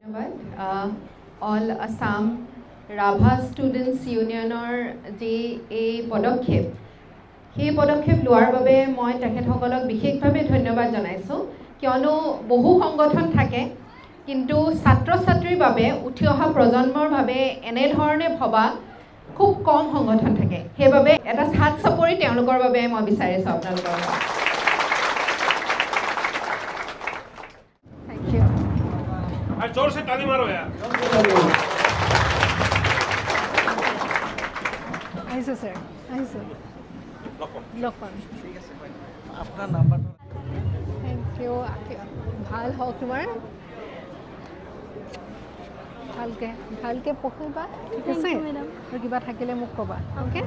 ধন্যবাদ all Assam Rabha students ইউনিয়নৰ যি এই পদক্ষেপ সেই পদক্ষেপ লোৱাৰ বাবে মই তেখেতসকলক বিশেষভাৱে ধন্যবাদ জনাইছোঁ কিয়নো বহু সংগঠন থাকে কিন্তু ছাত্ৰ ছাত্ৰীৰ বাবে উঠি অহা প্ৰজন্মৰ বাবে এনেধৰণে ভবা খুব কম সংগঠন থাকে সেইবাবে এটা হাত চাপৰি তেওঁলোকৰ বাবে মই বিচাৰিছোঁ আপোনালোকৰ থ্যাংক ইউ जोर से ताली मारो यार আহিছোঁ স্যার আহিছোঁ লগ পাম ঠিক আছে আপনার নাম্বারটা থেংক ইউ ভাল হওক তোমাৰ ভালকে ভালকে পঢ়িবা ঠিক আছে আৰু কিবা থাকিলে মোক ক'বা অ'কে